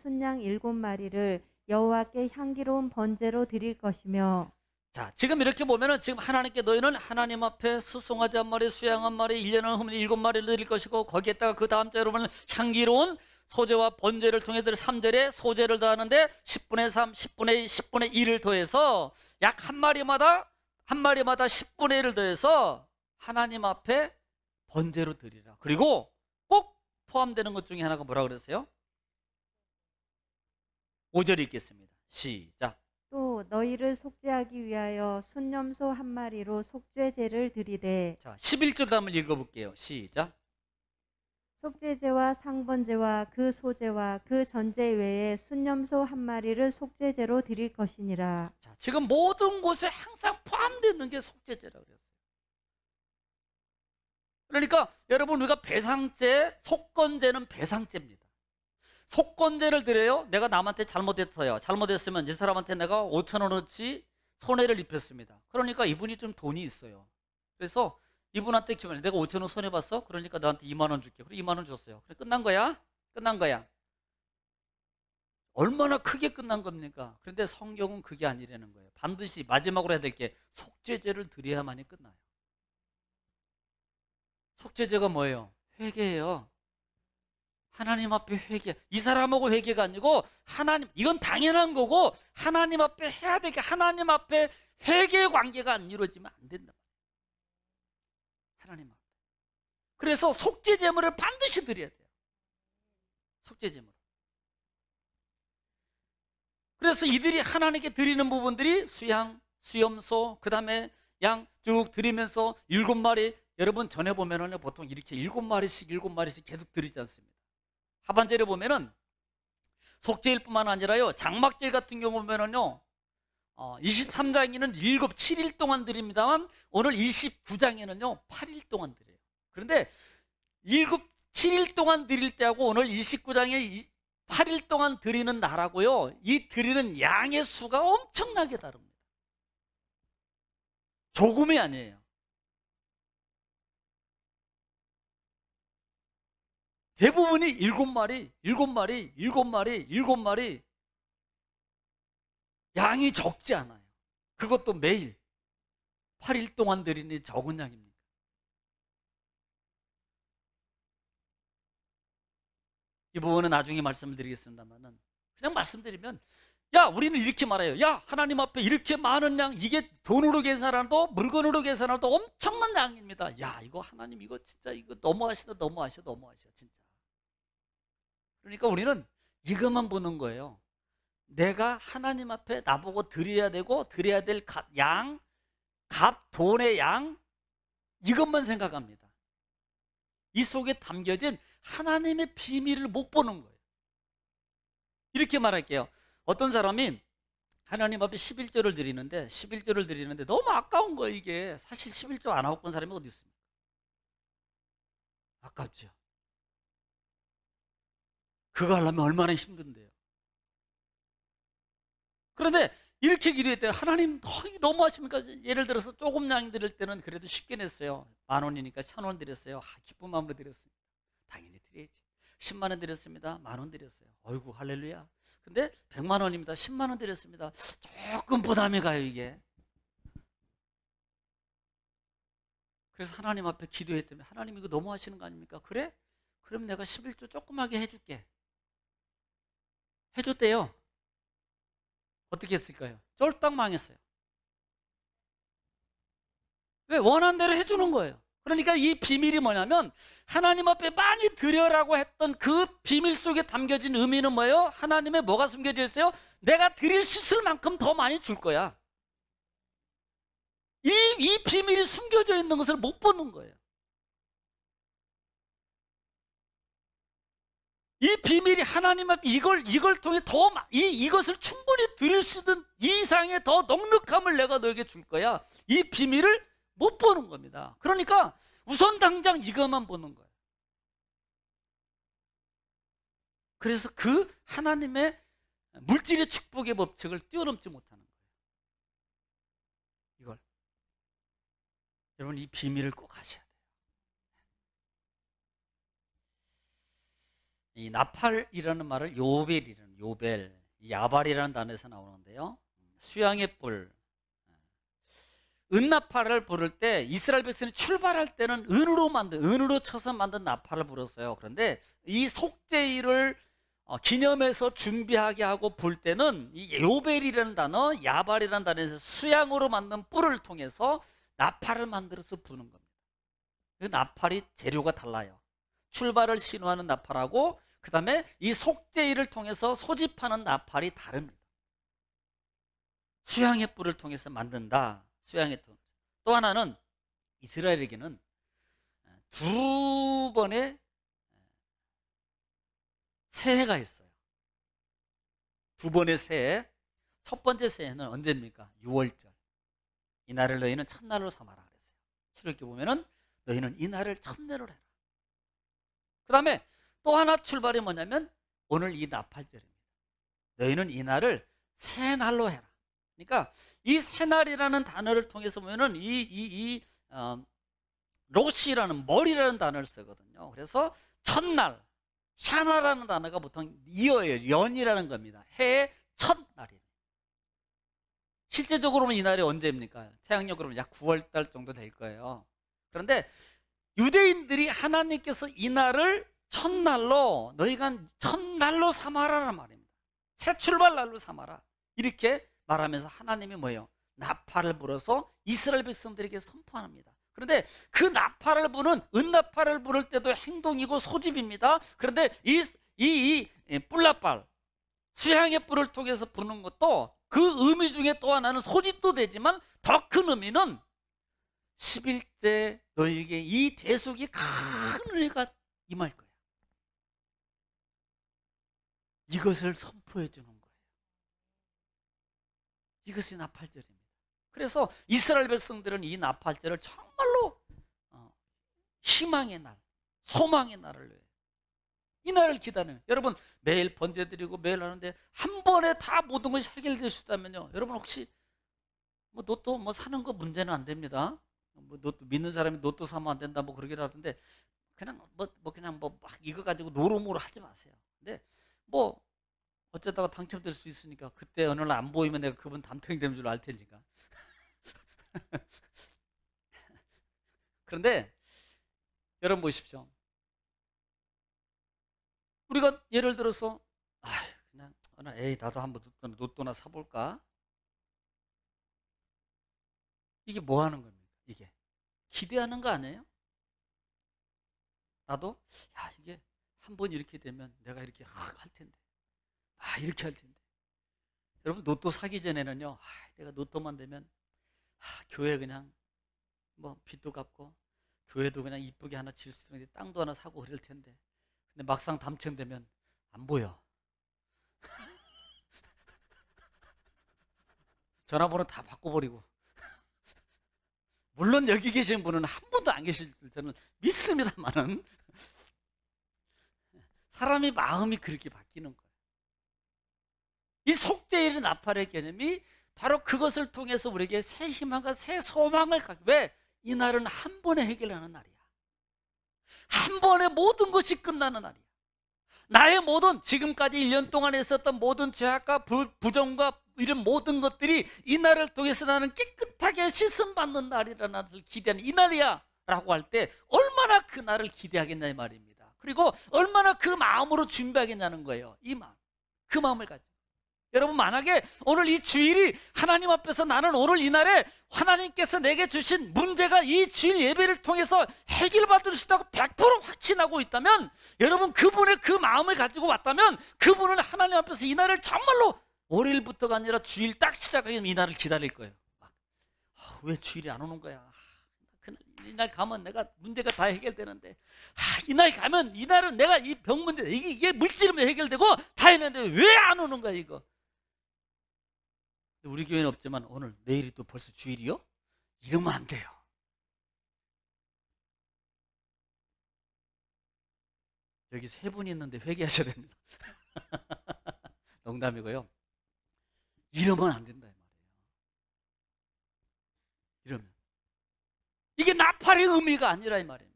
7마리를 여호와께 향기로운 번제로 드릴 것이며. 자, 지금 이렇게 보면은 지금 하나님께 너희는 하나님 앞에 수송아지 한 마리, 수양 한 마리, 1년을 하면 7마리를 드릴 것이고 거기에다가 그 다음 절에 보면 향기로운 소제와 번제를 통해 3절에 소제를 더하는데 10분의 3, 10분의 2, 10분의 1을 더해서 약 한 마리마다 10분의 1을 더해서 하나님 앞에 번제로 드리라. 그리고 꼭 포함되는 것 중에 하나가 뭐라 그랬어요? 5절 읽겠습니다. 시작. 또 너희를 속죄하기 위하여 순념소 한 마리로 속죄제를 드리되. 자, 11절 한번 읽어볼게요. 시작. 속죄제와 상번제와 그 소제와 그 전제 외에 순념소 한 마리를 속죄제로 드릴 것이니라. 자, 지금 모든 곳에 항상 포함되는 게 속죄제라고 그랬어요. 그러니까 여러분 우리가 배상제, 속건제는 배상제입니다. 속건제를 드려요. 내가 남한테 잘못했어요. 잘못했으면 이 사람한테 내가 5,000원어치 손해를 입혔습니다. 그러니까 이분이 좀 돈이 있어요. 그래서 이분한테 기분 내가 5,000원 손해봤어? 그러니까 너한테 2만 원 줄게. 그래 2만 원 줬어요. 그래 끝난 거야? 끝난 거야. 얼마나 크게 끝난 겁니까? 그런데 성경은 그게 아니라는 거예요. 반드시 마지막으로 해야 될 게 속죄제를 드려야만이 끝나요. 속죄제가 뭐예요? 회개예요. 하나님 앞에 회개. 이 사람하고 회개가 아니고 하나님, 이건 당연한 거고 하나님 앞에 해야 되게 하나님 앞에 회개의 관계가 안 이루어지면 안 된다. 하나님 앞에. 그래서 속죄 제물을 반드시 드려야 돼요. 속죄 제물. 그래서 이들이 하나님께 드리는 부분들이 수양, 수염소, 그 다음에 양 쭉 드리면서 7마리, 여러분 전에 보면은 보통 이렇게 7마리씩 계속 드리지 않습니다. 하반절에 보면은 속죄일 뿐만 아니라요, 장막절 같은 경우 보면은요, 23장에는 7일 동안 드립니다만 오늘 29장에는요 8일 동안 드려요. 그런데 7일 동안 드릴 때하고 오늘 29장에 8일 동안 드리는 날하고요, 이 드리는 양의 수가 엄청나게 다릅니다. 조금이 아니에요. 대부분이 7마리. 양이 적지 않아요. 그것도 매일 8일 동안 드리니 적은 양입니까? 이 부분은 나중에 말씀을 드리겠습니다만은 그냥 말씀드리면, 야, 우리는 이렇게 말해요. 야, 하나님 앞에 이렇게 많은 양, 이게 돈으로 계산해도 물건으로 계산해도 엄청난 양입니다. 야, 이거 하나님 이거 진짜 이거 너무하시다 진짜. 그러니까 우리는 이것만 보는 거예요. 내가 하나님 앞에 나보고 드려야 되고 드려야 될 양, 값, 돈의 양, 이것만 생각합니다. 이 속에 담겨진 하나님의 비밀을 못 보는 거예요. 이렇게 말할게요. 어떤 사람이 하나님 앞에 11조를 드리는데 너무 아까운 거예요. 이게 사실 11조 안 하고 본 사람이 어디 있습니까? 아깝죠. 그거 하려면 얼마나 힘든데요. 그런데 이렇게 기도했대요. 하나님 너무 하십니까? 예를 들어서 조금 양 드릴 때는 그래도 쉽게 냈어요. 10,000원이니까 1,000원 드렸어요. 기쁜 마음으로 드렸습니다. 당연히 드려야지. 10만 원 드렸습니다. 10,000원 드렸어요. 어이구 할렐루야. 근데 100만 원입니다. 10만 원 드렸습니다. 조금 부담이 가요 이게. 그래서 하나님 앞에 기도했더니 하나님 이거 너무 하시는 거 아닙니까? 그래? 그럼 내가 11조 조그맣게 해줄게. 해줬대요. 어떻게 했을까요? 쫄딱 망했어요. 왜? 원한 대로 해주는 거예요. 그러니까 이 비밀이 뭐냐면 하나님 앞에 많이 드려라고 했던 그 비밀 속에 담겨진 의미는 뭐예요? 하나님의 뭐가 숨겨져 있어요? 내가 드릴 수 있을 만큼 더 많이 줄 거야. 이 비밀이 숨겨져 있는 것을 못 보는 거예요. 이 비밀이 하나님 앞에 이걸 통해 이것을 충분히 드릴 수 있는 이상의 더 넉넉함을 내가 너에게 줄 거야. 이 비밀을 못 보는 겁니다. 그러니까 우선 당장 이것만 보는 거예요. 그래서 그 하나님의 물질의 축복의 법칙을 뛰어넘지 못하는 거예요. 이걸 여러분 이 비밀을 꼭 하셔야 돼요. 이 나팔이라는 말을 요벨, 야발이라는 단어에서 나오는데요. 수양의 뿔, 은나팔을 부를 때 이스라엘 백성이 출발할 때는 은으로 쳐서 만든 나팔을 불었어요. 그런데 이 속죄일을 기념해서 준비하게 하고 불 때는 이 요벨이라는 단어, 야발이라는 단어에서 수양으로 만든 뿔을 통해서 나팔을 만들어서 부는 겁니다. 그 나팔이 재료가 달라요. 출발을 신호하는 나팔하고 그 다음에 이 속죄일을 통해서 소집하는 나팔이 다릅니다. 수양의 뿔을 통해서 만든다. 수양의 뿔. 또 하나는 이스라엘에게는 두 번의 새해가 있어요. 두 번의 새해. 첫 번째 새해는 언제입니까? 6월절. 이 날을 너희는 첫날로 삼아라 그랬어요. 출애굽기 보면은 너희는 이 날을 첫날로 해라. 그 다음에 또 하나 출발이 뭐냐면 오늘 이 나팔절입니다. 너희는 이 날을 새날로 해라. 그러니까 이 새날이라는 단어를 통해서 보면은 로시라는 머리라는 단어를 쓰거든요. 그래서 첫날, 샤나라는 단어가 보통 이어예요. 연이라는 겁니다. 해의 첫날이에요. 실제적으로는 이 날이 언제입니까? 태양력으로는 약 9월달 정도 될 거예요. 그런데 유대인들이 하나님께서 이 날을 첫날로 너희가 첫날로 삼아라란 말입니다. 새 출발날로 삼아라. 이렇게 말하면서 하나님이 뭐예요? 나팔을 불어서 이스라엘 백성들에게 선포합니다. 그런데 그 나팔을 부는 은나팔을 부를 때도 행동이고 소집입니다. 그런데 이 뿔나팔 수양의 뿔을 통해서 부는 것도 그 의미 중에 또 하나는 소집도 되지만 더 큰 의미는 11째 너희에게 이 대속이 큰 은혜가 임할 거야. 이것을 선포해 주는 거예요. 이것이 나팔절입니다. 그래서 이스라엘 백성들은 이 나팔절을 정말로 희망의 날, 소망의 날을 위해 이 날을 기다려요. 여러분 매일 번제드리고 매일 하는데 한 번에 다 모든 것이 해결될 수 있다면요. 여러분 혹시 뭐 로또 뭐 사는 거 문제는 안 됩니다. 뭐 로또 믿는 사람이 로또 사면 안 된다 뭐 그러긴 하던데 그냥 그냥 막 이거 가지고 노름으로 하지 마세요. 근데 뭐 어쩌다가 당첨될 수 있으니까 그때 어느 날 안 보이면 내가 그분 당첨된 줄 알 테니까. 그런데 여러분 보십시오. 우리가 예를 들어서 그냥 에이 나도 한번 로또나 사볼까? 이게 뭐 하는 겁니까? 이게 기대하는 거 아니에요? 나도 이게 한번 이렇게 되면 내가 이렇게 할 텐데 이렇게 할 텐데. 여러분 로또 사기 전에는요 내가 로또만 되면 교회 그냥 뭐 빚도 갚고 교회도 그냥 이쁘게 하나 지을 수 있는데 땅도 하나 사고 그럴 텐데 근데 막상 당첨되면 안 보여. 전화번호 다 바꿔버리고. 물론 여기 계신 분은 한 번도 안 계실 줄 저는 믿습니다만은 사람의 마음이 그렇게 바뀌는 거예요. 이 속죄일의 나팔의 개념이 바로 그것을 통해서 우리에게 새 희망과 새 소망을 갖게. 왜? 이 날은 한 번에 해결하는 날이야. 한 번에 모든 것이 끝나는 날이야. 나의 모든 지금까지 1년 동안 했었던 모든 죄악과 부정과 이런 모든 것들이 이 날을 통해서 나는 깨끗하게 씻음받는 날이라는 것을 기대하는 이 날이야 라고 할 때 얼마나 그 날을 기대하겠냐 이 말입니다. 그리고 얼마나 그 마음으로 준비하겠냐는 거예요. 이 마음, 그 마음을 가지고. 여러분, 만약에 오늘 이 주일이 하나님 앞에서 나는 오늘 이 날에 하나님께서 내게 주신 문제가 이 주일 예배를 통해서 해결받을 수 있다고 100% 확신하고 있다면, 여러분 그분의 그 마음을 가지고 왔다면 그분은 하나님 앞에서 이 날을 정말로 월요일부터가 아니라 주일 딱 시작하면 이 날을 기다릴 거예요. 왜 주일이 안 오는 거야? 이날 가면 내가 문제가 다 해결되는데, 이날 가면 이날은 내가 이 병 문제 이게 물질로 해결되고 다 했는데 왜 안 오는 거야 이거? 우리 교회는 없지만 오늘 내일이 또 벌써 주일이요? 이러면 안 돼요. 여기 3분이 있는데 회개하셔야 됩니다. 농담이고요. 이러면 안 된다 이 말이에요. 이러면 이게 나팔의 의미가 아니라 이 말입니다.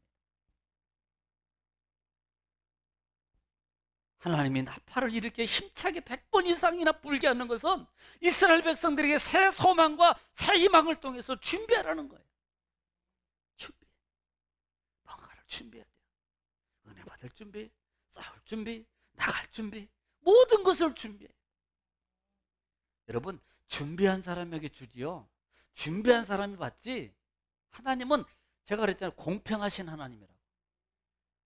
하나님이 나팔을 이렇게 힘차게 100번 이상이나 불게 하는 것은 이스라엘 백성들에게 새 소망과 새 희망을 통해서 준비하라는 거예요. 준비. 뭔가를 준비해야 돼요. 은혜 받을 준비, 싸울 준비, 나갈 준비, 모든 것을 준비해요. 여러분, 준비한 사람에게 주지요, 준비한 사람이 받지, 하나님은 제가 그랬잖아요. 공평하신 하나님이라고.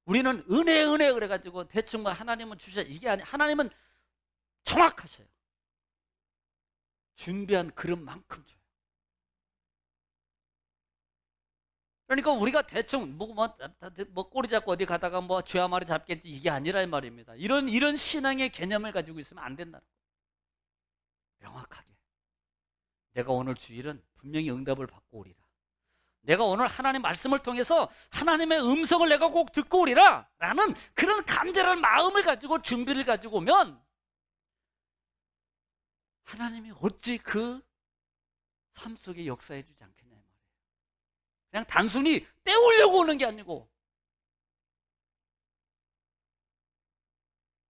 우리는 은혜 그래가지고 대충 하나님은 주셔, 이게 아니, 하나님은 정확하셔요. 준비한 그릇만큼 줘요. 그러니까 우리가 대충 뭐 꼬리 잡고 어디 가다가 뭐 쥐 한 마리 잡겠지, 이게 아니라 이 말입니다. 이런 신앙의 개념을 가지고 있으면 안 된다는 거예요. 명확하게 내가 오늘 주일은 분명히 응답을 받고 오리라. 내가 오늘 하나님 말씀을 통해서 하나님의 음성을 내가 꼭 듣고 오리라 라는 그런 간절한 마음을 가지고 준비를 가지고 오면 하나님이 어찌 그 삶 속에 역사해 주지 않겠냐 이 말이에요. 그냥 단순히 때우려고 오는 게 아니고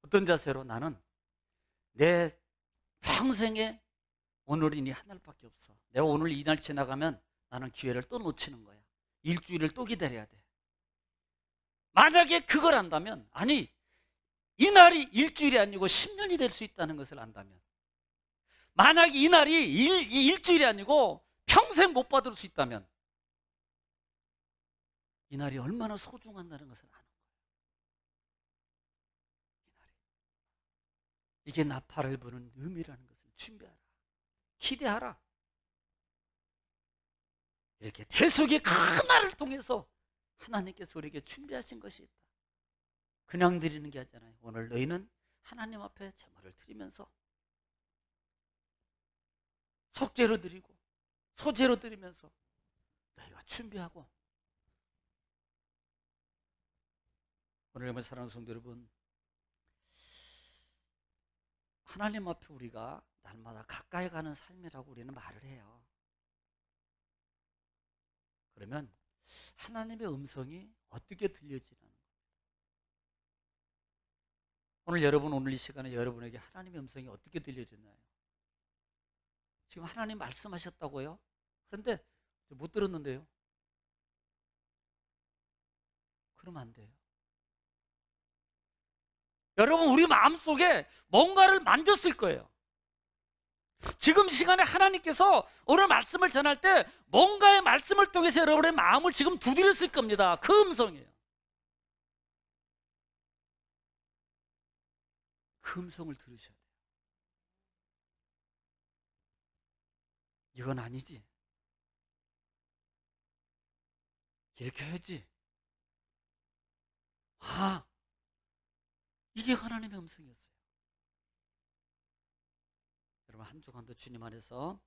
어떤 자세로, 나는 내 평생에 오늘이니 한 날밖에 없어. 내가 오늘 이 날 지나가면 나는 기회를 또 놓치는 거야. 일주일을 또 기다려야 돼. 만약에 그걸 안다면, 아니 이 날이 일주일이 아니고 10년이 될 수 있다는 것을 안다면, 만약에 이 날이 일주일이 아니고 평생 못 받을 수 있다면, 이 날이 얼마나 소중한다는 것을 아는 거예요. 이 날이. 이게 나팔을 부는 의미라는 것을 준비하라. 기대하라. 이렇게 대속의 큰 날을 통해서 하나님께서 우리에게 준비하신 것이 있다. 그냥 드리는 게 아니잖아요. 오늘 너희는 하나님 앞에 제물을 드리면서 속죄로 드리고 소제로 드리면서 너희가 준비하고. 오늘 사랑하는 성도 여러분, 하나님 앞에 우리가 날마다 가까이 가는 삶이라고 우리는 말을 해요. 그러면 하나님의 음성이 어떻게 들려지는 거예요? 오늘 이 시간에 여러분에게 하나님의 음성이 어떻게 들려지나요? 지금 하나님 말씀하셨다고요? 그런데 못 들었는데요? 그러면 안 돼요. 여러분, 우리 마음속에 뭔가를 만졌을 거예요. 지금 시간에 하나님께서 오늘 말씀을 전할 때 뭔가의 말씀을 통해서 여러분의 마음을 지금 두드렸을 겁니다. 그 음성이에요. 그 음성을 들으셔야 돼요. 이건 아니지, 이렇게 해야지. 이게 하나님의 음성이었어요. 여러분, 한 주간도 주님 안에서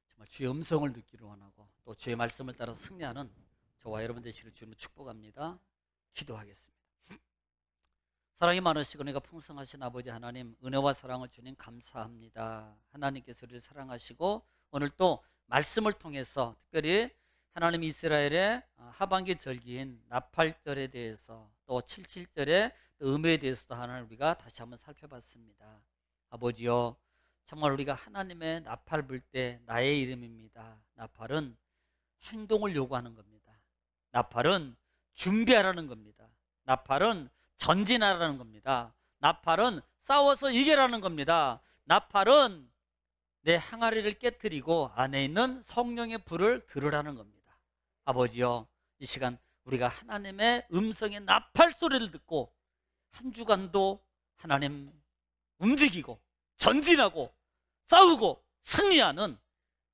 정말 주의 음성을 듣기를 원하고 또 주의 말씀을 따라 승리하는 저와 여러분 되시기를 주님을 축복합니다. 기도하겠습니다. 사랑이 많으시고 은혜가 풍성하신 아버지 하나님, 은혜와 사랑을 주님 감사합니다. 하나님께서 우리를 사랑하시고 오늘 또 말씀을 통해서 특별히 하나님 이스라엘의 하반기 절기인 나팔절에 대해서 또 77절의 음해에 대해서도 하나님 우리가 다시 한번 살펴봤습니다. 아버지요, 정말 우리가 하나님의 나팔 불 때 나의 이름입니다. 나팔은 행동을 요구하는 겁니다. 나팔은 준비하라는 겁니다. 나팔은 전진하라는 겁니다. 나팔은 싸워서 이겨라는 겁니다. 나팔은 내 항아리를 깨뜨리고 안에 있는 성령의 불을 들으라는 겁니다. 아버지요, 이 시간 우리가 하나님의 음성의 나팔 소리를 듣고 한 주간도 하나님 움직이고 전진하고 싸우고 승리하는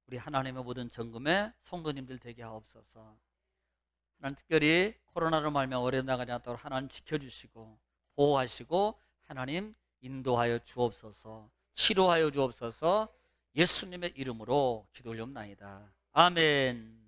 우리 하나님의 모든 정금의 성도님들 되게 하옵소서. 하나님 특별히 코로나로 말미암아 오래 나가지 않도록 하나님 지켜주시고 보호하시고 하나님 인도하여 주옵소서, 치료하여 주옵소서. 예수님의 이름으로 기도 올려옵나이다. 아멘.